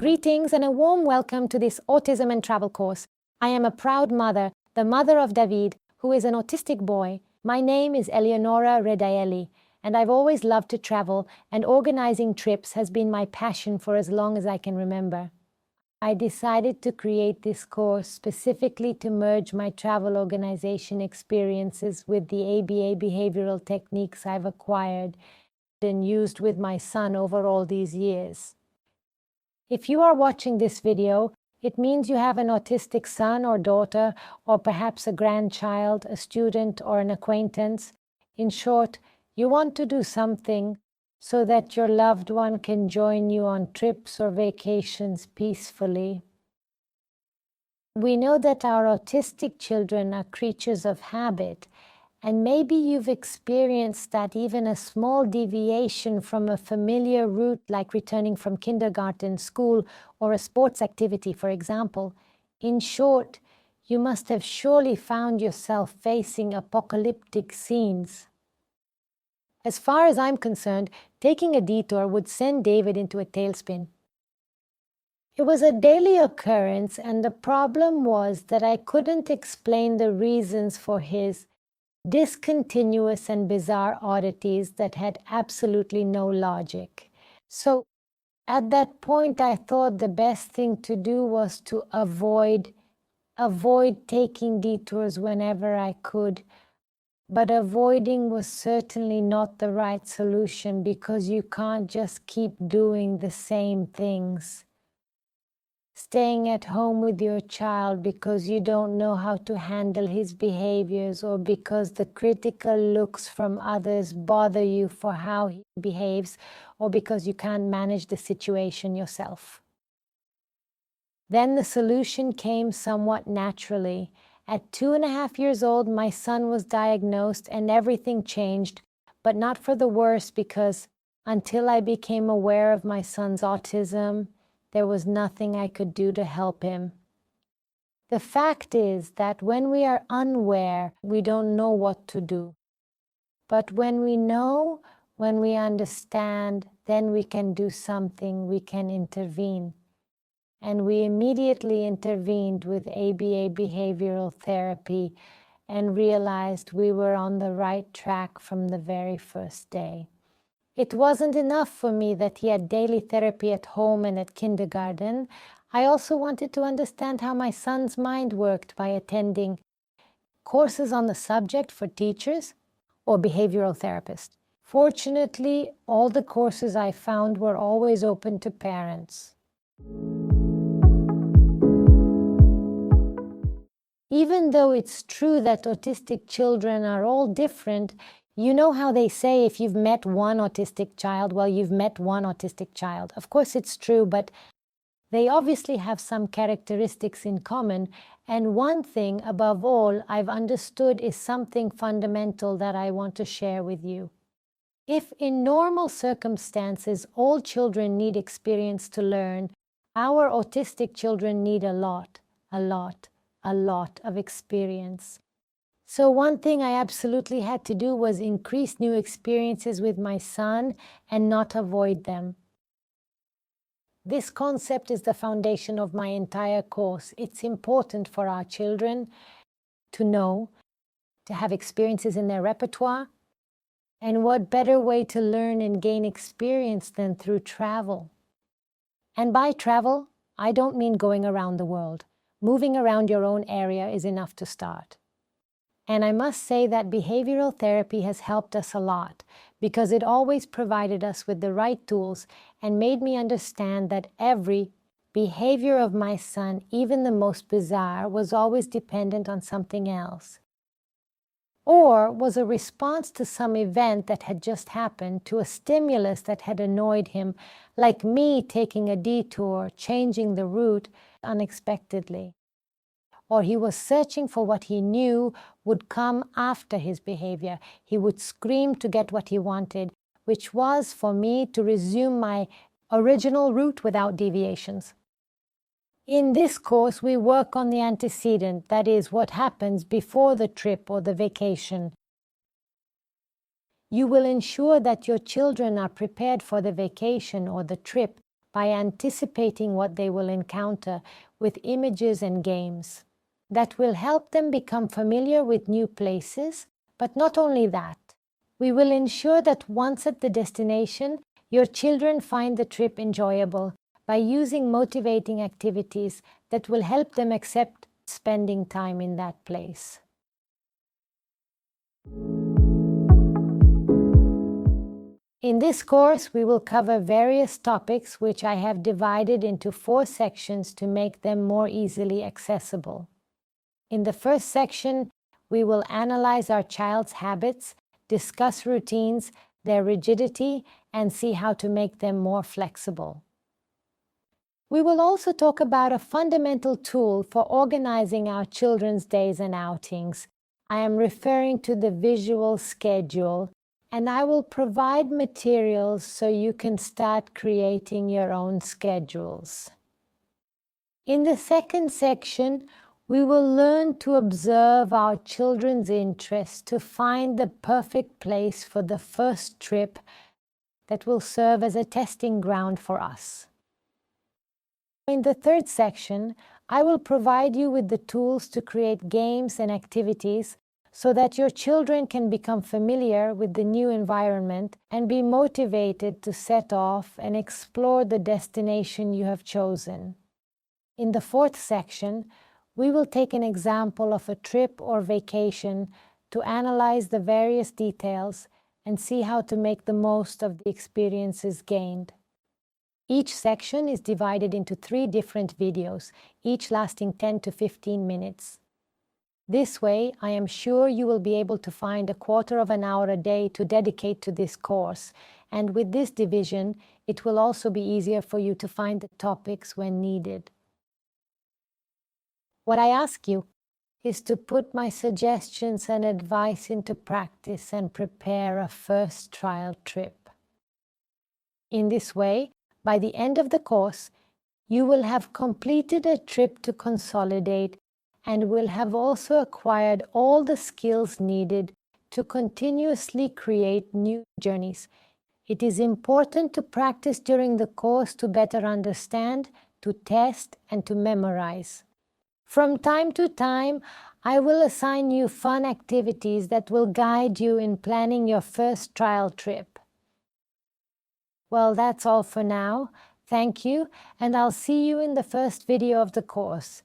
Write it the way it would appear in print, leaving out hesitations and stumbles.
Greetings and a warm welcome to this Autism and Travel course. I am a proud mother, the mother of David, who is an autistic boy. My name is Eleonora Redaelli, and I've always loved to travel, and organizing trips has been my passion for as long as I can remember. I decided to create this course specifically to merge my travel organization experiences with the ABA behavioral techniques I've acquired and used with my son over all these years. If you are watching this video, it means you have an autistic son or daughter, or perhaps a grandchild, a student, or an acquaintance. In short, you want to do something so that your loved one can join you on trips or vacations peacefully. We know that our autistic children are creatures of habit, and maybe you've experienced that even a small deviation from a familiar route, like returning from kindergarten, school, or a sports activity, for example. In short, you must have surely found yourself facing apocalyptic scenes. As far as I'm concerned, taking a detour would send David into a tailspin. It was a daily occurrence, and the problem was that I couldn't explain the reasons for his discontinuous and bizarre oddities that had absolutely no logic. So at that point, I thought the best thing to do was to avoid taking detours whenever I could. But avoiding was certainly not the right solution, because you can't just keep doing the same things. Staying at home with your child because you don't know how to handle his behaviors, or because the critical looks from others bother you for how he behaves, or because you can't manage the situation yourself. Then the solution came somewhat naturally. At 2.5 years old, my son was diagnosed and everything changed, but not for the worse, because until I became aware of my son's autism, there was nothing I could do to help him. The fact is that when we are unaware, we don't know what to do. But when we know, when we understand, then we can do something, we can intervene. And we immediately intervened with ABA behavioral therapy and realized we were on the right track from the very first day. It wasn't enough for me that he had daily therapy at home and at kindergarten. I also wanted to understand how my son's mind worked by attending courses on the subject for teachers or behavioral therapists. Fortunately, all the courses I found were always open to parents. Even though it's true that autistic children are all different, you know how they say if you've met one autistic child, well, you've met one autistic child. Of course it's true, but they obviously have some characteristics in common. And one thing, above all, I've understood is something fundamental that I want to share with you. If in normal circumstances all children need experience to learn, our autistic children need a lot of experience. So one thing I absolutely had to do was increase new experiences with my son and not avoid them. This concept is the foundation of my entire course. It's important for our children to know, to have experiences in their repertoire, and what better way to learn and gain experience than through travel. And by travel, I don't mean going around the world. Moving around your own area is enough to start. And I must say that behavioral therapy has helped us a lot, because it always provided us with the right tools and made me understand that every behavior of my son, even the most bizarre, was always dependent on something else, or was a response to some event that had just happened, to a stimulus that had annoyed him, like me taking a detour, changing the route unexpectedly. Or he was searching for what he knew would come after his behavior. He would scream to get what he wanted, which was for me to resume my original route without deviations. In this course, we work on the antecedent, that is, what happens before the trip or the vacation. You will ensure that your children are prepared for the vacation or the trip by anticipating what they will encounter with images and games. That will help them become familiar with new places, but not only that. We will ensure that once at the destination, your children find the trip enjoyable by using motivating activities that will help them accept spending time in that place. In this course, we will cover various topics which I have divided into 4 sections to make them more easily accessible. In the first section, we will analyze our child's habits, discuss routines, their rigidity, and see how to make them more flexible. We will also talk about a fundamental tool for organizing our children's days and outings. I am referring to the visual schedule, and I will provide materials so you can start creating your own schedules. In the second section, we will learn to observe our children's interests to find the perfect place for the first trip that will serve as a testing ground for us. In the third section, I will provide you with the tools to create games and activities so that your children can become familiar with the new environment and be motivated to set off and explore the destination you have chosen. In the fourth section, we will take an example of a trip or vacation to analyze the various details and see how to make the most of the experiences gained. Each section is divided into 3 different videos, each lasting 10 to 15 minutes. This way, I am sure you will be able to find a quarter of an hour a day to dedicate to this course, and with this division, it will also be easier for you to find the topics when needed. What I ask you is to put my suggestions and advice into practice and prepare a first trial trip. In this way, by the end of the course, you will have completed a trip to consolidate and will have also acquired all the skills needed to continuously create new journeys. It is important to practice during the course to better understand, to test, and to memorize. From time to time, I will assign you fun activities that will guide you in planning your first trial trip. Well, that's all for now. Thank you, and I'll see you in the first video of the course.